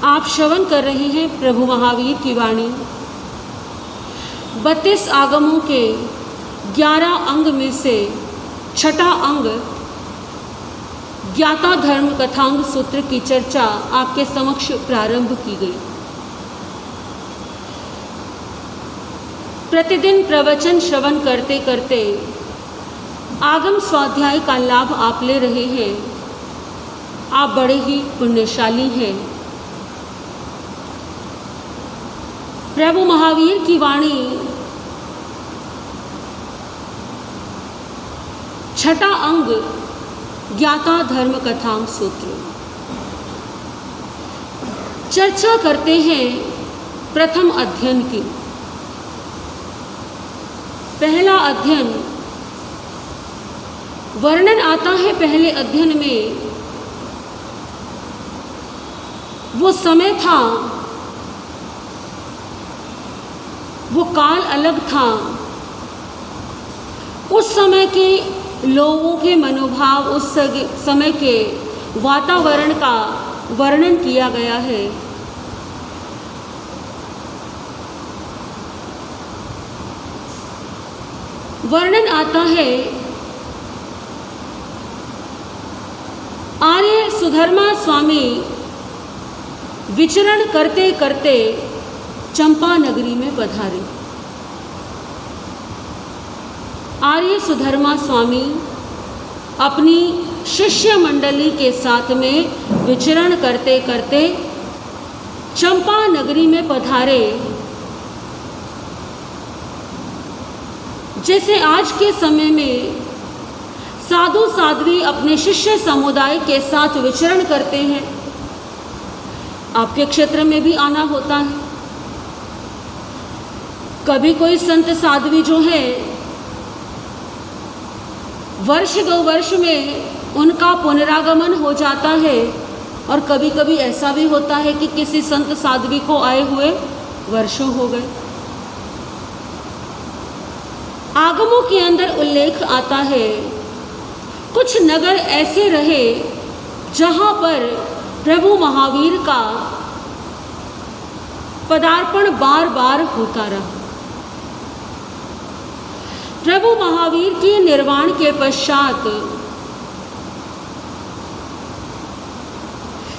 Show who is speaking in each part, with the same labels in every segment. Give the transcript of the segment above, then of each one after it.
Speaker 1: आप श्रवण कर रहे हैं प्रभु महावीर की वाणी। 32 आगमों के 11 अंग में से छठा अंग ज्ञाता धर्म कथांग सूत्र की चर्चा आपके समक्ष प्रारंभ की गई। प्रतिदिन प्रवचन श्रवण करते करते आगम स्वाध्याय का लाभ आप ले रहे हैं। आप बड़े ही पुण्यशाली हैं। प्रभु महावीर की वाणी छठा अंग ज्ञाता धर्म कथांग सूत्र। चर्चा करते हैं प्रथम अध्ययन की। पहला अध्ययन वर्णन आता है पहले अध्ययन में। वो समय था, वो काल अलग था। उस समय के लोगों के मनोभाव, उस समय के वातावरण का वर्णन किया गया है। वर्णन आता है आर्य सुधर्मा स्वामी विचरण करते करते चंपा नगरी में पधारे। आर्य सुधर्मा स्वामी अपनी शिष्य मंडली के साथ में विचरण करते करते चंपा नगरी में पधारे। जैसे आज के समय में साधु साध्वी अपने शिष्य समुदाय के साथ विचरण करते हैं, आपके क्षेत्र में भी आना होता है। कभी कोई संत साध्वी जो है वर्ष 2 वर्ष में उनका पुनरागमन हो जाता है, और कभी कभी ऐसा भी होता है कि किसी संत साध्वी को आए हुए वर्षों हो गए। आगमों के अंदर उल्लेख आता है कुछ नगर ऐसे रहे जहाँ पर प्रभु महावीर का पदार्पण बार बार होता रहा। प्रभु महावीर के निर्वाण के पश्चात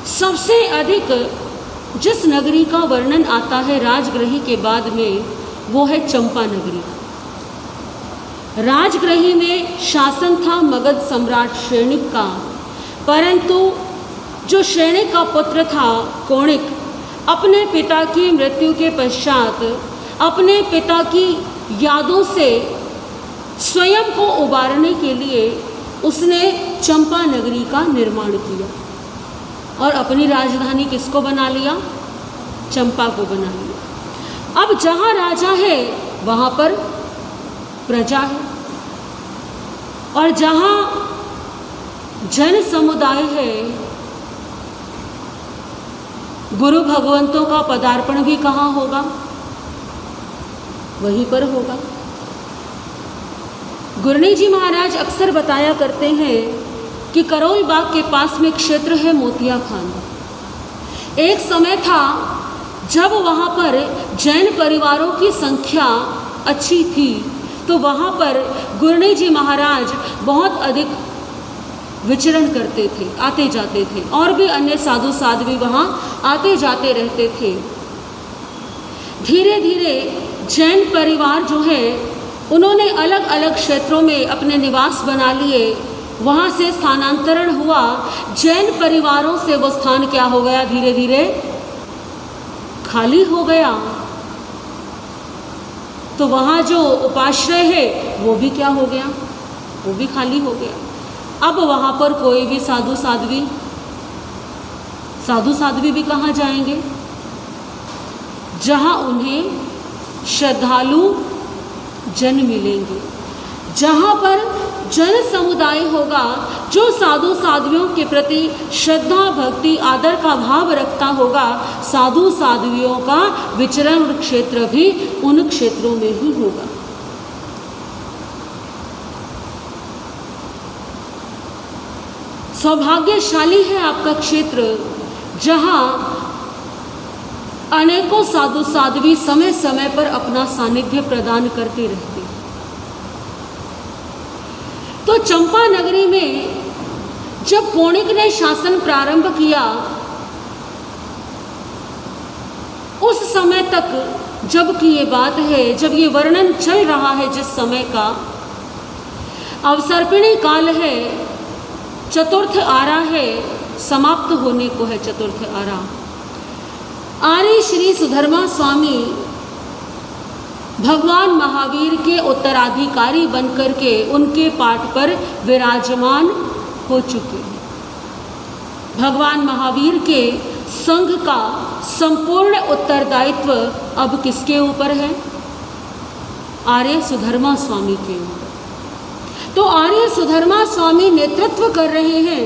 Speaker 1: सबसे अधिक जिस नगरी का वर्णन आता है राजगृही के बाद में, वो है चंपा नगरी। राजगृही में शासन था मगध सम्राट श्रेणिक का, परंतु जो श्रेणिक का पुत्र था कोणिक, अपने पिता की मृत्यु के पश्चात अपने पिता की यादों से स्वयं को उबारने के लिए उसने चंपा नगरी का निर्माण किया और अपनी राजधानी किसको बना लिया? चंपा को बना लिया। अब जहाँ राजा है वहाँ पर प्रजा है, और जहाँ जन समुदाय है, गुरु भगवंतों का पदार्पण भी कहाँ होगा? वहीं पर होगा। गुरनी जी महाराज अक्सर बताया करते हैं कि करोल बाग के पास में क्षेत्र है मोतिया खाना। एक समय था जब वहाँ पर जैन परिवारों की संख्या अच्छी थी, तो वहाँ पर गुरनी जी महाराज बहुत अधिक विचरण करते थे, आते जाते थे, और भी अन्य साधु साध्वी वहाँ आते जाते रहते थे। धीरे धीरे जैन परिवार जो है उन्होंने अलग अलग क्षेत्रों में अपने निवास बना लिए। वहाँ से स्थानांतरण हुआ। जैन परिवारों से वो स्थान क्या हो गया? धीरे धीरे खाली हो गया। तो वहाँ जो उपाश्रय है वो भी क्या हो गया? वो भी खाली हो गया। अब वहाँ पर कोई भी साधु साध्वी भी कहाँ जाएंगे? जहाँ उन्हें श्रद्धालु जन मिलेंगे, जहाँ पर जन समुदाय होगा जो साधु साध्वियों के प्रति श्रद्धा भक्ति आदर का भाव रखता होगा। साधु साध्वियों का विचरण क्षेत्र भी उन क्षेत्रों में ही होगा। सौभाग्यशाली है आपका क्षेत्र, जहाँ अनेकों साधु साध्वी समय समय पर अपना सानिध्य प्रदान करते रहते। तो चंपा नगरी में जब कौणिक ने शासन प्रारंभ किया, उस समय तक जब की ये बात है, जब ये वर्णन चल रहा है जिस समय का, अवसर्पिणी काल है, चतुर्थ आरा है, समाप्त होने को है चतुर्थ आरा। आर्य श्री सुधर्मा स्वामी भगवान महावीर के उत्तराधिकारी बनकर के उनके पाठ पर विराजमान हो चुके हैं। भगवान महावीर के संघ का संपूर्ण उत्तरदायित्व अब किसके ऊपर है? आर्य सुधर्मा स्वामी के ऊपर। तो आर्य सुधर्मा स्वामी नेतृत्व कर रहे हैं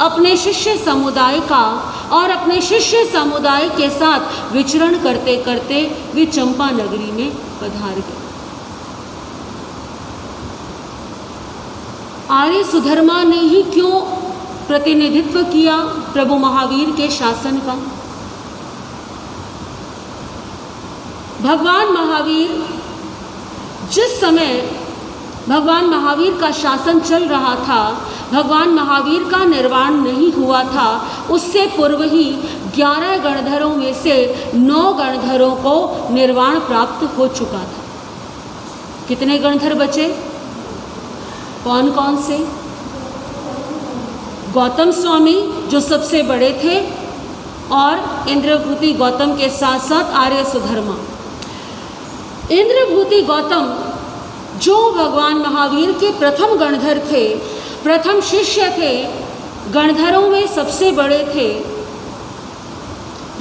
Speaker 1: अपने शिष्य समुदाय का, और अपने शिष्य समुदाय के साथ विचरण करते करते वे चंपा नगरी में पधार गए। आर्य सुधर्मा ने ही क्यों प्रतिनिधित्व किया प्रभु महावीर के शासन का? भगवान महावीर जिस समय भगवान महावीर का शासन चल रहा था, भगवान महावीर का निर्वाण नहीं हुआ था, उससे पूर्व ही 11 गणधरों में से 9 गणधरों को निर्वाण प्राप्त हो चुका था। कितने गणधर बचे? कौन कौन से? गौतम स्वामी जो सबसे बड़े थे, और इंद्रभूति गौतम के साथ साथ आर्य सुधर्मा। इंद्रभूति गौतम जो भगवान महावीर के प्रथम गणधर थे, प्रथम शिष्य थे, गणधरों में सबसे बड़े थे,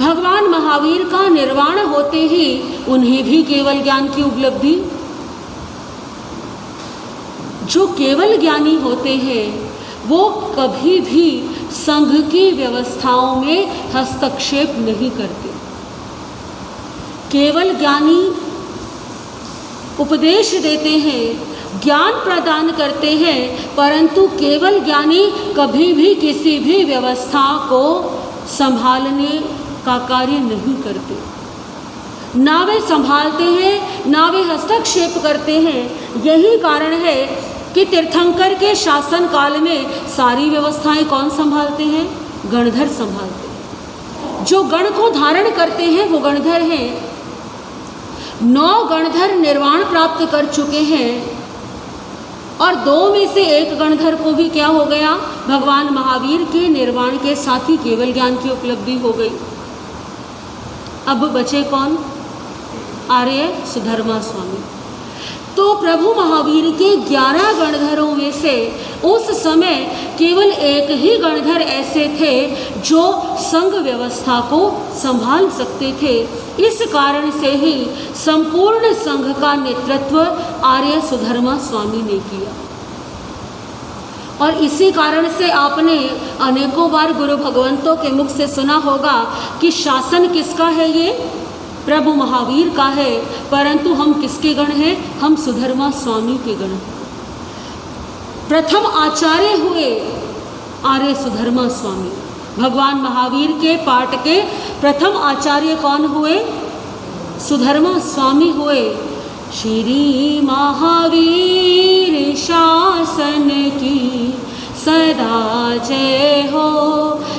Speaker 1: भगवान महावीर का निर्वाण होते ही उन्हें भी केवल ज्ञान की उपलब्धि। जो केवल ज्ञानी होते हैं वो कभी भी संघ की व्यवस्थाओं में हस्तक्षेप नहीं करते। केवल ज्ञानी उपदेश देते हैं, ज्ञान प्रदान करते हैं, परंतु केवल ज्ञानी कभी भी किसी भी व्यवस्था को संभालने का कार्य नहीं करते। ना वे संभालते हैं, ना वे हस्तक्षेप करते हैं। यही कारण है कि तीर्थंकर के शासन काल में सारी व्यवस्थाएं कौन संभालते हैं? गणधर संभालते हैं। जो गण को धारण करते हैं वो गणधर हैं। 9 गणधर निर्वाण प्राप्त कर चुके हैं, और 2 में से 1 गणधर को भी क्या हो गया? भगवान महावीर के निर्वाण के साथ ही केवल ज्ञान की उपलब्धि हो गई। अब बचे कौन? आर्य सुधर्मा स्वामी। तो प्रभु महावीर के 11 गणधरों में से उस समय केवल 1 ही गणधर ऐसे थे जो संघ व्यवस्था को संभाल सकते थे। इस कारण से ही संपूर्ण संघ का नेतृत्व आर्य सुधर्मा स्वामी ने किया। और इसी कारण से आपने अनेकों बार गुरु भगवंतों के मुख से सुना होगा कि शासन किसका है? ये प्रभु महावीर का है, परंतु हम किसके गण हैं? हम सुधर्मा स्वामी के गण हैं। प्रथम आचार्य हुए आर्य सुधर्मा स्वामी। भगवान महावीर के पाठ के प्रथम आचार्य कौन हुए? सुधर्मा स्वामी हुए। श्री महावीर शासन की सदा जय हो,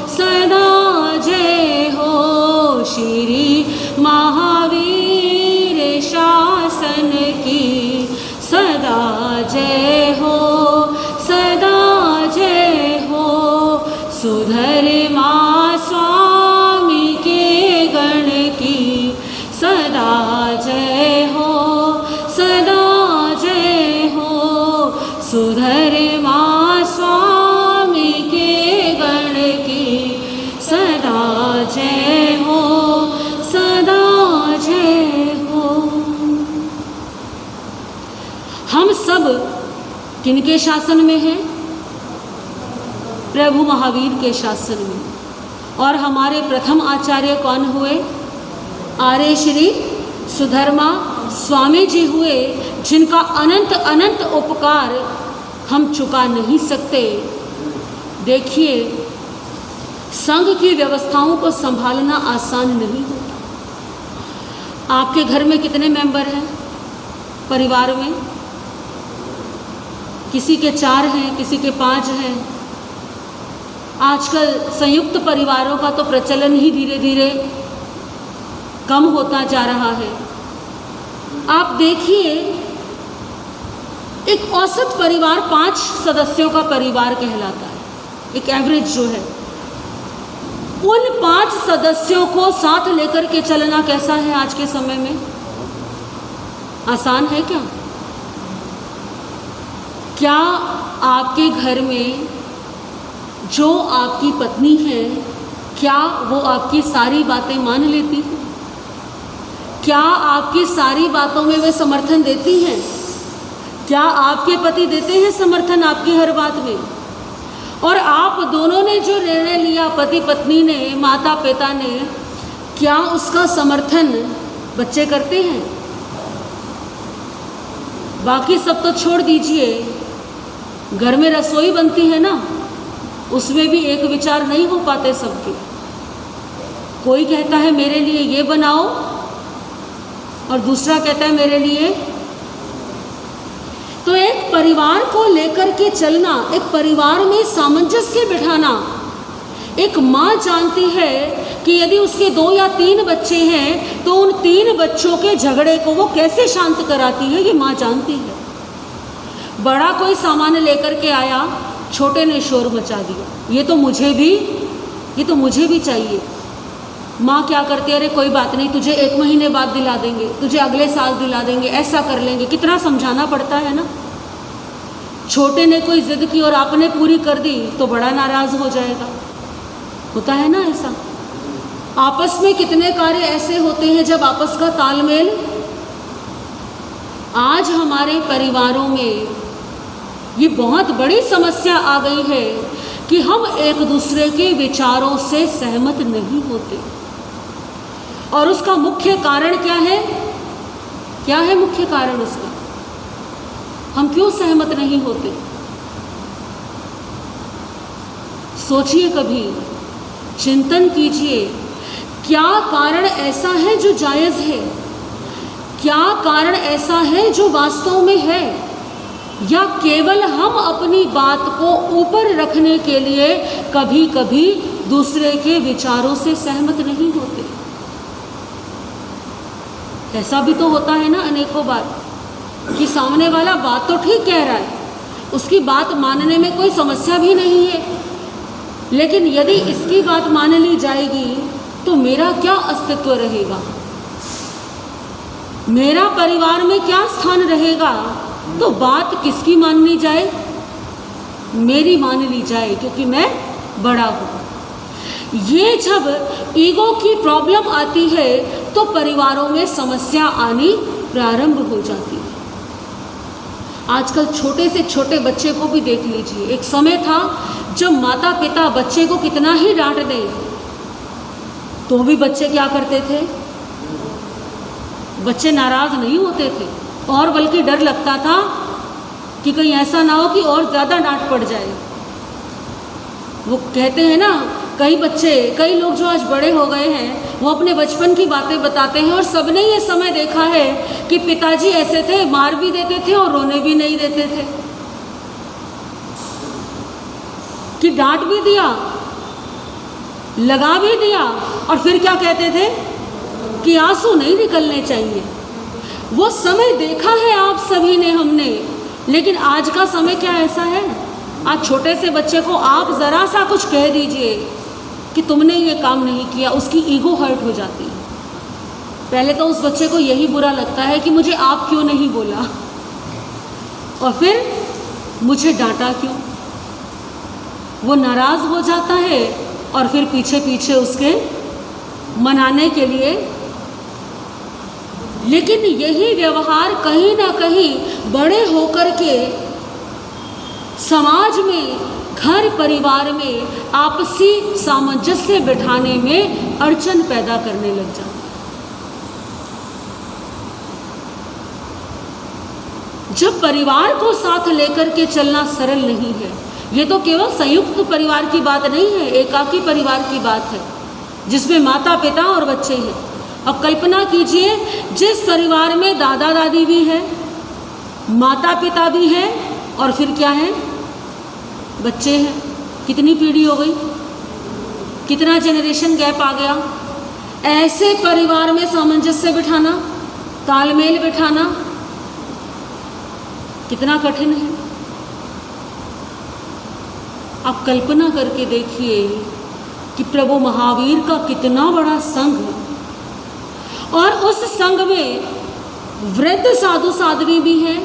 Speaker 1: सदा जय हो। श्री महावीर शासन की सदा जय हो, सदा जय हो। सुधर्मा स्वामी के गण की सदा जय हो, सदा जय हो। सुधर्मा स्वामी के गण की सदा जय हो, सदा जय हो। हम सब किनके शासन में हैं? प्रभु महावीर के शासन में। और हमारे प्रथम आचार्य कौन हुए? आर्य श्री सुधर्मा स्वामी जी हुए, जिनका अनंत अनंत उपकार हम चुका नहीं सकते। देखिए, संघ की व्यवस्थाओं को संभालना आसान नहीं होता। आपके घर में कितने मेंबर हैं परिवार में? किसी के 4 हैं, किसी के 5 हैं। आजकल संयुक्त परिवारों का तो प्रचलन ही धीरे धीरे कम होता जा रहा है। आप देखिए, एक औसत परिवार 5 सदस्यों का परिवार कहलाता है, एक एवरेज जो है। उन 5 सदस्यों को साथ लेकर के चलना कैसा है आज के समय में? आसान है क्या? क्या आपके घर में जो आपकी पत्नी है, क्या वो आपकी सारी बातें मान लेती है? क्या आपकी सारी बातों में वे समर्थन देती हैं? क्या आपके पति देते हैं समर्थन आपकी हर बात में? और आप दोनों ने जो निर्णय लिया, पति पत्नी ने, माता पिता ने, क्या उसका समर्थन बच्चे करते हैं? बाकी सब तो छोड़ दीजिए, घर में रसोई बनती है ना, उसमें भी एक विचार नहीं हो पाते सबके। कोई कहता है मेरे लिए ये बनाओ और दूसरा कहता है मेरे लिए। तो एक परिवार को लेकर के चलना, एक परिवार में सामंजस्य बिठाना, एक माँ जानती है कि यदि उसके 2 या 3 बच्चे हैं तो उन 3 बच्चों के झगड़े को वो कैसे शांत कराती है, ये माँ जानती है। बड़ा कोई सामान लेकर के आया, छोटे ने शोर मचा दिया, ये तो मुझे भी चाहिए। माँ क्या करती है, अरे कोई बात नहीं, तुझे 1 महीने बाद दिला देंगे, तुझे अगले साल दिला देंगे, ऐसा कर लेंगे। कितना समझाना पड़ता है ना। छोटे ने कोई जिद की और आपने पूरी कर दी तो बड़ा नाराज हो जाएगा। होता है ना ऐसा। आपस में कितने कार्य ऐसे होते हैं जब आपस का तालमेल। आज हमारे परिवारों में ये बहुत बड़ी समस्या आ गई है कि हम एक दूसरे के विचारों से सहमत नहीं होते। और उसका मुख्य कारण क्या है? क्या है मुख्य कारण उसका? हम क्यों सहमत नहीं होते? सोचिए, कभी चिंतन कीजिए, क्या कारण ऐसा है जो जायज़ है? क्या कारण ऐसा है जो वास्तव में है? या केवल हम अपनी बात को ऊपर रखने के लिए कभी कभी दूसरे के विचारों से सहमत नहीं होते? ऐसा भी तो होता है ना अनेकों बार कि सामने वाला बात तो ठीक कह रहा है, उसकी बात मानने में कोई समस्या भी नहीं है, लेकिन यदि इसकी बात मान ली जाएगी तो मेरा क्या अस्तित्व रहेगा, मेरा परिवार में क्या स्थान रहेगा? तो बात किसकी माननी जाए? मेरी मान ली जाए, क्योंकि मैं बड़ा हूँ। ये जब ईगो की प्रॉब्लम आती है तो परिवारों में समस्या आनी प्रारंभ हो जाती है। आजकल छोटे से छोटे बच्चे को भी देख लीजिए। एक समय था जब माता पिता बच्चे को कितना ही डांट दें तो भी बच्चे क्या करते थे? बच्चे नाराज नहीं होते थे, और बल्कि डर लगता था कि कहीं ऐसा ना हो कि और ज़्यादा डांट पड़ जाए। वो कहते हैं ना, कई लोग जो आज बड़े हो गए हैं वो अपने बचपन की बातें बताते हैं, और सबने ये समय देखा है कि पिताजी ऐसे थे, मार भी देते थे और रोने भी नहीं देते थे, कि डांट भी दिया, लगा भी दिया, और फिर क्या कहते थे कि आंसू नहीं निकलने चाहिए। वो समय देखा है आप सभी ने, हमने। लेकिन आज का समय क्या ऐसा है? आज छोटे से बच्चे को आप ज़रा सा कुछ कह दीजिए कि तुमने ये काम नहीं किया, उसकी ईगो हर्ट हो जाती है। पहले तो उस बच्चे को यही बुरा लगता है कि मुझे आप क्यों नहीं बोला, और फिर मुझे डांटा क्यों। वो नाराज़ हो जाता है और फिर पीछे पीछे उसके मनाने के लिए। लेकिन यही व्यवहार कहीं ना कहीं बड़े होकर के समाज में, घर परिवार में आपसी सामंजस्य बिठाने में अड़चन पैदा करने लग जाता है। जब परिवार को साथ लेकर के चलना सरल नहीं है, ये तो केवल संयुक्त परिवार की बात नहीं है, एकाकी परिवार की बात है जिसमें माता पिता और बच्चे हैं। अब कल्पना कीजिए, जिस परिवार में दादा दादी भी है, माता पिता भी है और फिर क्या है, बच्चे हैं, कितनी पीढ़ी हो गई, कितना जनरेशन गैप आ गया। ऐसे परिवार में सामंजस्य बिठाना, तालमेल बिठाना कितना कठिन है। आप कल्पना करके देखिए कि प्रभु महावीर का कितना बड़ा संघ, और उस संघ में वृद्ध साधु साध्वी भी हैं,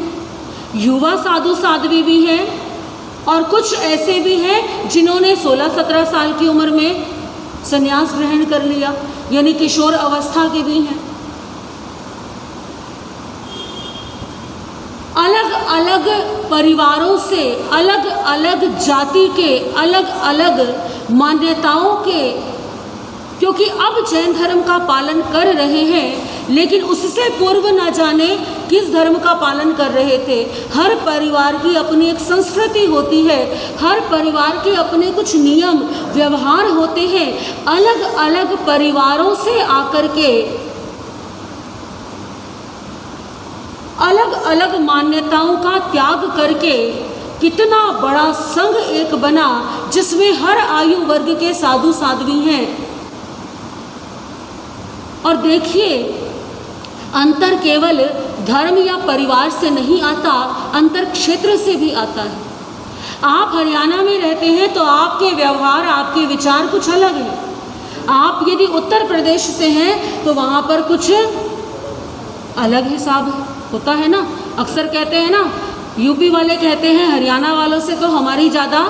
Speaker 1: युवा साधु साध्वी भी हैं, और कुछ ऐसे भी हैं जिन्होंने 16-17 साल की उम्र में संन्यास ग्रहण कर लिया, यानी किशोर अवस्था के भी हैं। अलग अलग परिवारों से, अलग अलग जाति के, अलग अलग मान्यताओं के, क्योंकि अब जैन धर्म का पालन कर रहे हैं, लेकिन उससे पूर्व न जाने किस धर्म का पालन कर रहे थे। हर परिवार की अपनी एक संस्कृति होती है, हर परिवार के अपने कुछ नियम व्यवहार होते हैं। अलग अलग परिवारों से आकर के अलग अलग मान्यताओं का त्याग करके कितना बड़ा संघ एक बना, जिसमें हर आयु वर्ग के साधु साध्वी हैं। और देखिए, अंतर केवल धर्म या परिवार से नहीं आता, अंतर क्षेत्र से भी आता है। आप हरियाणा में रहते हैं तो आपके व्यवहार, आपके विचार कुछ अलग हैं। आप यदि उत्तर प्रदेश से हैं तो वहाँ पर कुछ अलग हिसाब होता है ना। अक्सर कहते हैं ना, यूपी वाले कहते हैं हरियाणा वालों से तो हमारी ज़्यादा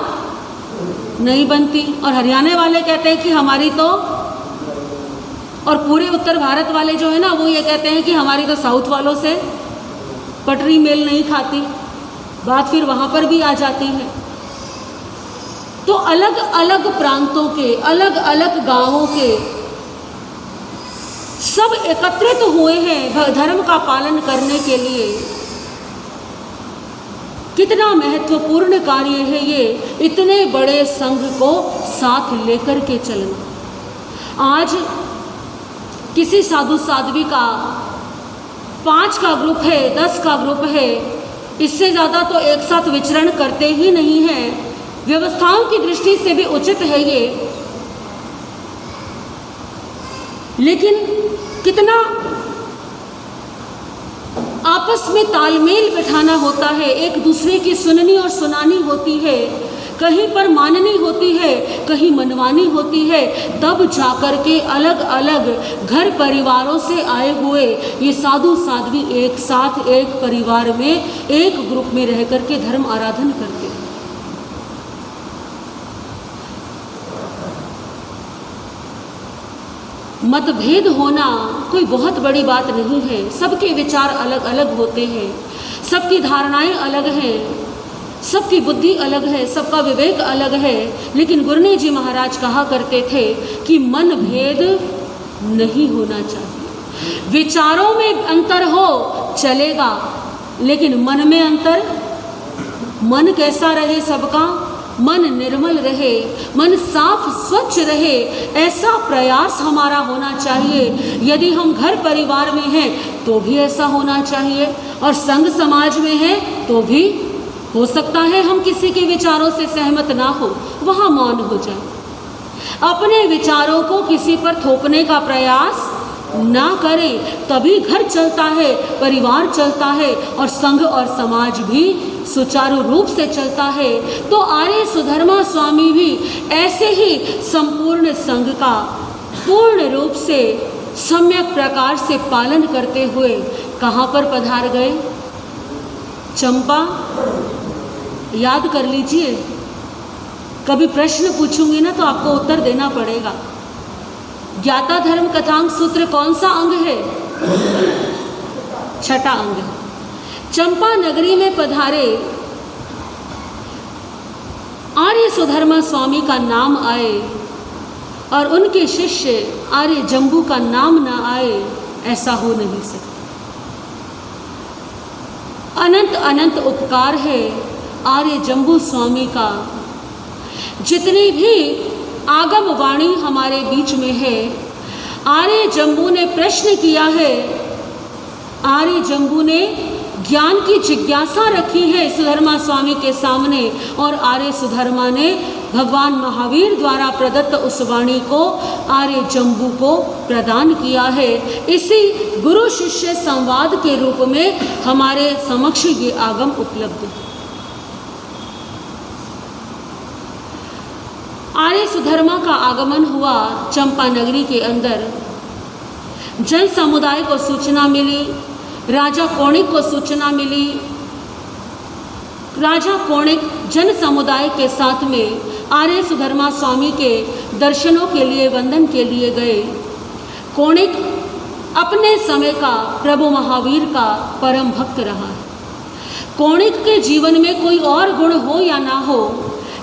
Speaker 1: नहीं बनती, और हरियाणा वाले कहते हैं कि हमारी तो, और पूरे उत्तर भारत वाले जो है ना वो ये कहते हैं कि हमारी तो साउथ वालों से पटरी मेल नहीं खाती। बात फिर वहाँ पर भी आ जाती है। तो अलग अलग प्रांतों के, अलग अलग गांवों के सब एकत्रित हुए हैं धर्म का पालन करने के लिए। कितना महत्वपूर्ण कार्य है ये, इतने बड़े संघ को साथ लेकर के चलना। आज किसी साधु साध्वी का 5 का ग्रुप है, 10 का ग्रुप है, इससे ज़्यादा तो एक साथ विचरण करते ही नहीं हैं। व्यवस्थाओं की दृष्टि से भी उचित है ये, लेकिन कितना आपस में तालमेल बिठाना होता है, एक दूसरे की सुननी और सुनानी होती है, कहीं पर माननी होती है, कहीं मनवानी होती है, तब जाकर के अलग अलग घर परिवारों से आए हुए ये साधु साध्वी एक साथ एक परिवार में, एक ग्रुप में रह करके धर्म आराधन करते हैं। मतभेद होना कोई बहुत बड़ी बात नहीं है। सबके विचार अलग अलग होते हैं, सबकी धारणाएं अलग हैं, सबकी बुद्धि अलग है, सबका विवेक अलग है। लेकिन गुरनी जी महाराज कहा करते थे कि मन भेद नहीं होना चाहिए। विचारों में अंतर हो चलेगा, लेकिन मन में अंतर, मन कैसा रहे सबका, मन निर्मल रहे, मन साफ स्वच्छ रहे, ऐसा प्रयास हमारा होना चाहिए। यदि हम घर परिवार में हैं तो भी ऐसा होना चाहिए, और संघ समाज में हैं तो भी हो सकता है हम किसी के विचारों से सहमत ना हो, वहाँ मौन हो जाए। अपने विचारों को किसी पर थोपने का प्रयास ना करें, तभी घर चलता है, परिवार चलता है, और संघ और समाज भी सुचारू रूप से चलता है। तो आर्य सुधर्मा स्वामी भी ऐसे ही संपूर्ण संघ का पूर्ण रूप से सम्यक प्रकार से पालन करते हुए कहाँ पर पधार गए? चंपा। याद कर लीजिए, कभी प्रश्न पूछूंगी ना तो आपको उत्तर देना पड़ेगा। ज्ञाता धर्म कथांग सूत्र कौन सा अंग है? 6ठा अंग है। चंपा नगरी में पधारे आर्य सुधर्मा स्वामी का नाम आए और उनके शिष्य आर्य जंबू का नाम ना आए, ऐसा हो नहीं सकता। अनंत अनंत उपकार है आर्य जंबू स्वामी का। जितनी भी आगम वाणी हमारे बीच में है, आर्य जम्बू ने प्रश्न किया है, आर्य जम्बू ने ज्ञान की जिज्ञासा रखी है सुधर्मा स्वामी के सामने, और आर्य सुधर्मा ने भगवान महावीर द्वारा प्रदत्त उस वाणी को आर्य जम्बू को प्रदान किया है। इसी गुरु शिष्य संवाद के रूप में हमारे समक्ष ये आगम उपलब्ध है। आर्य सुधर्मा का आगमन हुआ चंपा नगरी के अंदर। जन समुदाय को सूचना मिली, राजा कौणिक को सूचना मिली। राजा कौणिक जन समुदाय के साथ में आर्य सुधर्मा स्वामी के दर्शनों के लिए, वंदन के लिए गए। कौणिक अपने समय का प्रभु महावीर का परम भक्त रहा है। कौणिक के जीवन में कोई और गुण हो या ना हो,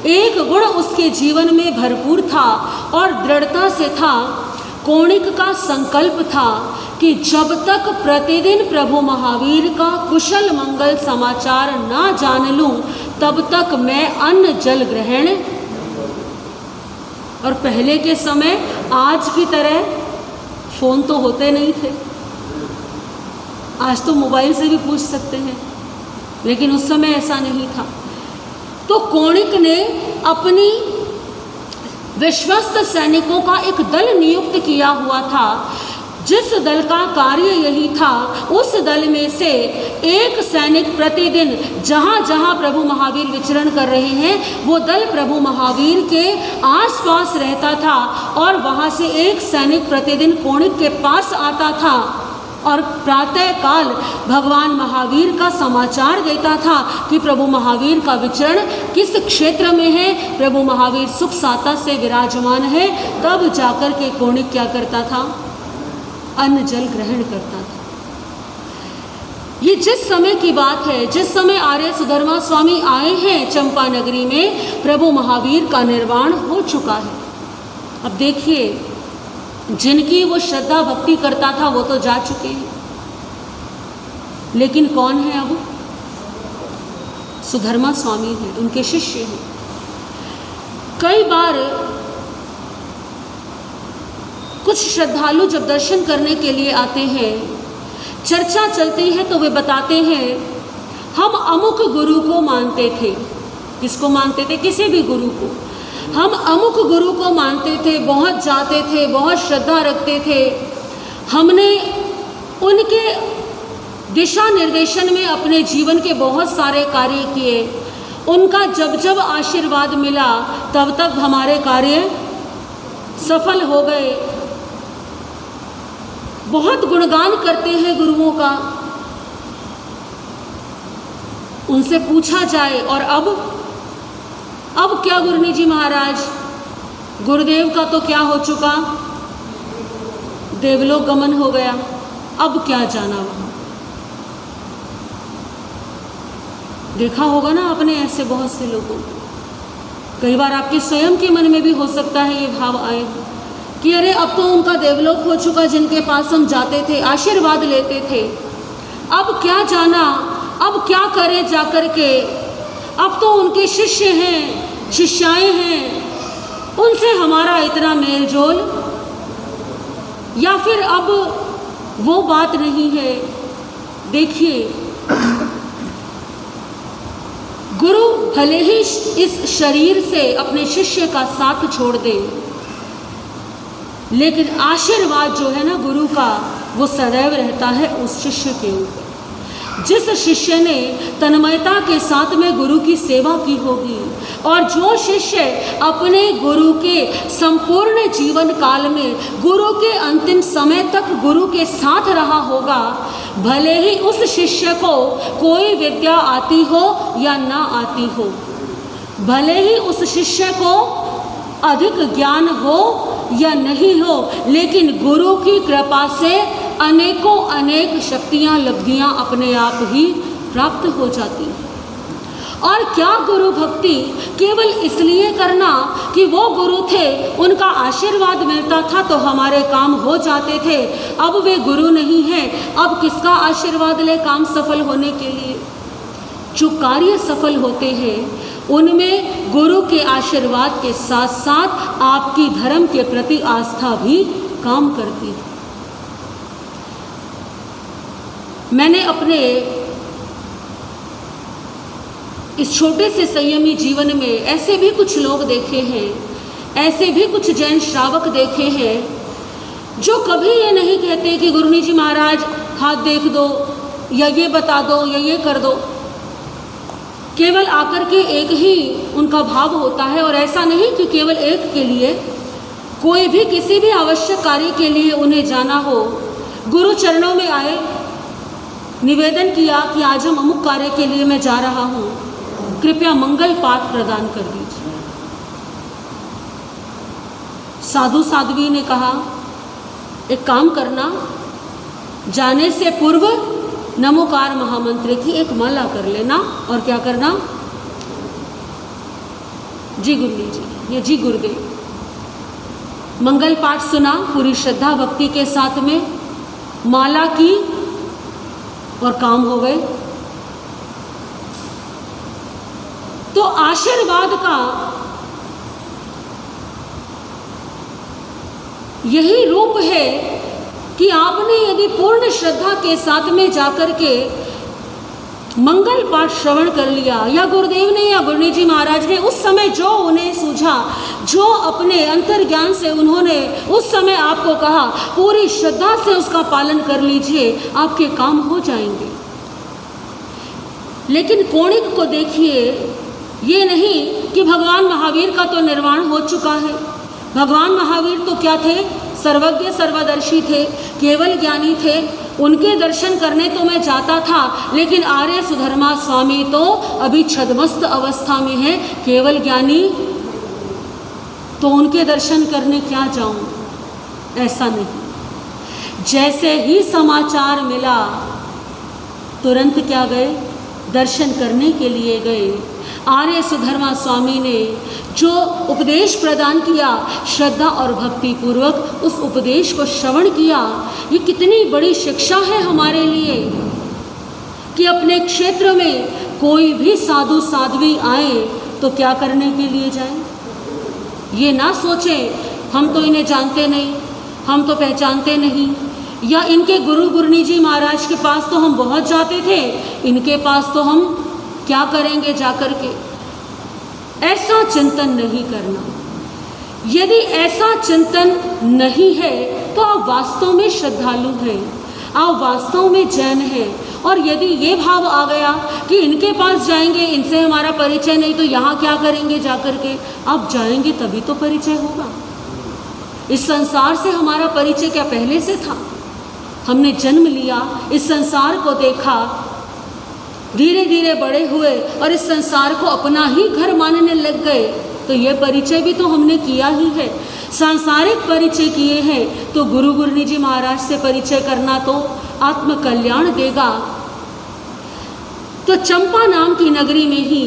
Speaker 1: एक गुण उसके जीवन में भरपूर था और दृढ़ता से था। कौणिक का संकल्प था कि जब तक प्रतिदिन प्रभु महावीर का कुशल मंगल समाचार ना जान लूं, तब तक मैं अन्न जल ग्रहण। और पहले के समय आज की तरह फोन तो होते नहीं थे, आज तो मोबाइल से भी पूछ सकते हैं, लेकिन उस समय ऐसा नहीं था। तो कौणिक ने अपनी विश्वस्त सैनिकों का एक दल नियुक्त किया हुआ था, जिस दल का कार्य यही था, उस दल में से एक सैनिक प्रतिदिन जहाँ जहाँ प्रभु महावीर विचरण कर रहे हैं, वो दल प्रभु महावीर के आसपास रहता था, और वहाँ से एक सैनिक प्रतिदिन कौणिक के पास आता था और प्रातः काल भगवान महावीर का समाचार देता था कि प्रभु महावीर का विचरण किस क्षेत्र में है, प्रभु महावीर सुख साता से विराजमान है। तब जाकर के कौणिक क्या करता था, अन्न जल ग्रहण करता था। ये जिस समय की बात है, जिस समय आर्य सुधर्मा स्वामी आए हैं चंपा नगरी में, प्रभु महावीर का निर्वाण हो चुका है। अब देखिए, जिनकी वो श्रद्धा भक्ति करता था वो तो जा चुके हैं, लेकिन कौन है अब? सुधर्मा स्वामी हैं, उनके शिष्य हैं। कई बार कुछ श्रद्धालु जब दर्शन करने के लिए आते हैं, चर्चा चलती है तो वे बताते हैं हम अमुक गुरु को मानते थे। किसको मानते थे? किसी भी गुरु को। हम अमुक गुरु को मानते थे, बहुत जाते थे, बहुत श्रद्धा रखते थे। हमने उनके दिशा निर्देशन में अपने जीवन के बहुत सारे कार्य किए। उनका जब जब आशीर्वाद मिला तब तक हमारे कार्य सफल हो गए। बहुत गुणगान करते हैं गुरुओं का। उनसे पूछा जाए, और अब क्या गुरुनी जी महाराज, गुरुदेव का तो क्या हो चुका, देवलोक गमन हो गया, अब क्या जाना वहाँ। देखा होगा ना आपने ऐसे बहुत से लोगों को। कई बार आपके स्वयं के मन में भी हो सकता है ये भाव आए कि अरे अब तो उनका देवलोक हो चुका, जिनके पास हम जाते थे, आशीर्वाद लेते थे, अब क्या जाना, अब क्या करें जाकर के। अब तो उनके शिष्य हैं, शिष्याएं हैं, उनसे हमारा इतना मेल जोल, या फिर अब वो बात नहीं है। देखिए, गुरु भले ही इस शरीर से अपने शिष्य का साथ छोड़ दे, लेकिन आशीर्वाद जो है ना गुरु का, वो सदैव रहता है उस शिष्य के ऊपर। जिस शिष्य ने तन्मयता के साथ में गुरु की सेवा की होगी, और जो शिष्य अपने गुरु के संपूर्ण जीवन काल में, गुरु के अंतिम समय तक गुरु के साथ रहा होगा, भले ही उस शिष्य को कोई विद्या आती हो या ना आती हो, भले ही उस शिष्य को अधिक ज्ञान हो या नहीं हो, लेकिन गुरु की कृपा से अनेकों अनेक शक्तियाँ, लब्धियाँ अपने आप ही प्राप्त हो जाती हैं। और क्या गुरु भक्ति केवल इसलिए करना कि वो गुरु थे, उनका आशीर्वाद मिलता था तो हमारे काम हो जाते थे। अब वे गुरु नहीं हैं, अब किसका आशीर्वाद ले काम सफल होने के लिए? जो कार्य सफल होते हैं उनमें गुरु के आशीर्वाद के साथ साथ आपकी धर्म के प्रति आस्था भी काम करती है। मैंने अपने इस छोटे से संयमी जीवन में ऐसे भी कुछ लोग देखे हैं, ऐसे भी कुछ जैन श्रावक देखे हैं जो कभी ये नहीं कहते कि गुरुनी जी महाराज हाथ देख दो या ये बता दो या ये कर दो। केवल आकर के एक ही उनका भाव होता है, और ऐसा नहीं कि केवल एक के लिए, कोई भी किसी भी आवश्यक कार्य के लिए उन्हें जाना हो, गुरु चरणों में आए, निवेदन किया कि आज हम अमुक कार्य के लिए मैं जा रहा हूँ, कृपया मंगल पाठ प्रदान कर दीजिए। साधु साध्वी ने कहा एक काम करना, जाने से पूर्व नमोकार महामंत्र की एक माला कर लेना, और क्या करना, जी गुरुजी जी या जी गुरुदेव। मंगल पाठ सुना, पूरी श्रद्धा भक्ति के साथ में माला की और काम हो गए। तो आशीर्वाद का यही रूप है कि आपने यदि पूर्ण श्रद्धा के साथ में जाकर के मंगल पाठ श्रवण कर लिया, या गुरुदेव ने या गुरुनी जी महाराज ने उस समय जो उन्हें सूझा, जो अपने अंतर्ज्ञान से उन्होंने उस समय आपको कहा, पूरी श्रद्धा से उसका पालन कर लीजिए, आपके काम हो जाएंगे। लेकिन कोणिक को देखिए, ये नहीं कि भगवान महावीर का तो निर्वाण हो चुका है। भगवान महावीर तो क्या थे, सर्वज्ञ सर्वदर्शी थे, केवल ज्ञानी थे। उनके दर्शन करने तो मैं जाता था, लेकिन आर्य सुधर्मा स्वामी तो अभी छद्मस्त अवस्था में है, केवल ज्ञानी, तो उनके दर्शन करने क्या जाऊं? ऐसा नहीं। जैसे ही समाचार मिला तुरंत क्या गए, दर्शन करने के लिए गए। आर्य सुधर्मा स्वामी ने जो उपदेश प्रदान किया, श्रद्धा और भक्ति पूर्वक उस उपदेश को श्रवण किया। ये कितनी बड़ी शिक्षा है हमारे लिए कि अपने क्षेत्र में कोई भी साधु साध्वी आए तो क्या करने के लिए जाए। ये ना सोचें हम तो इन्हें जानते नहीं, हम तो पहचानते नहीं, या इनके गुरु गुरुनी जी महाराज के पास तो हम बहुत जाते थे, इनके पास तो हम क्या करेंगे जाकर के। ऐसा चिंतन नहीं करना। यदि ऐसा चिंतन नहीं है तो आप वास्तव में श्रद्धालु हैं, आप वास्तव में जैन हैं। और यदि ये भाव आ गया कि इनके पास जाएंगे, इनसे हमारा परिचय नहीं, तो यहाँ क्या करेंगे जाकर के, आप जाएंगे तभी तो परिचय होगा। इस संसार से हमारा परिचय क्या पहले से था? हमने जन्म लिया, इस संसार को देखा, धीरे धीरे बड़े हुए और इस संसार को अपना ही घर मानने लग गए, तो ये परिचय भी तो हमने किया ही है। सांसारिक परिचय किए हैं तो गुरु गुरुनी जी महाराज से परिचय करना तो आत्म कल्याण देगा। तो चंपा नाम की नगरी में ही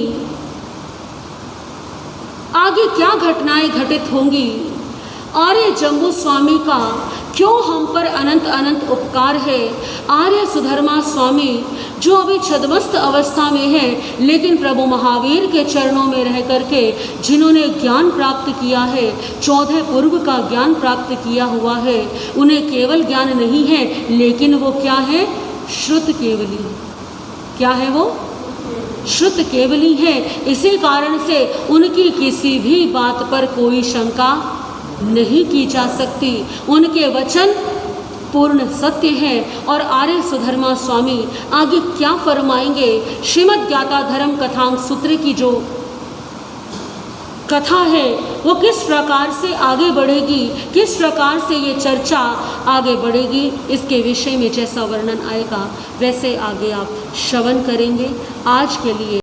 Speaker 1: आगे क्या घटनाएं घटित होंगी, आर्य जम्बू स्वामी का क्यों हम पर अनंत अनंत उपकार है। आर्य सुधर्मा स्वामी जो अभी छद्मस्त अवस्था में है, लेकिन प्रभु महावीर के चरणों में रह करके जिन्होंने ज्ञान प्राप्त किया है, 14 पूर्व का ज्ञान प्राप्त किया हुआ है, उन्हें केवल ज्ञान नहीं है, लेकिन वो क्या है, श्रुत केवली। क्या है वो? श्रुत केवली है। इसी कारण से उनकी किसी भी बात पर कोई शंका नहीं की जा सकती। उनके वचन पूर्ण सत्य है। और आर्य सुधर्मा स्वामी आगे क्या फरमाएंगे, श्रीमद् ज्ञाता धर्म कथांग सूत्र की जो कथा है वो किस प्रकार से आगे बढ़ेगी, किस प्रकार से ये चर्चा आगे बढ़ेगी, इसके विषय में जैसा वर्णन आएगा वैसे आगे आप श्रवण करेंगे। आज के लिए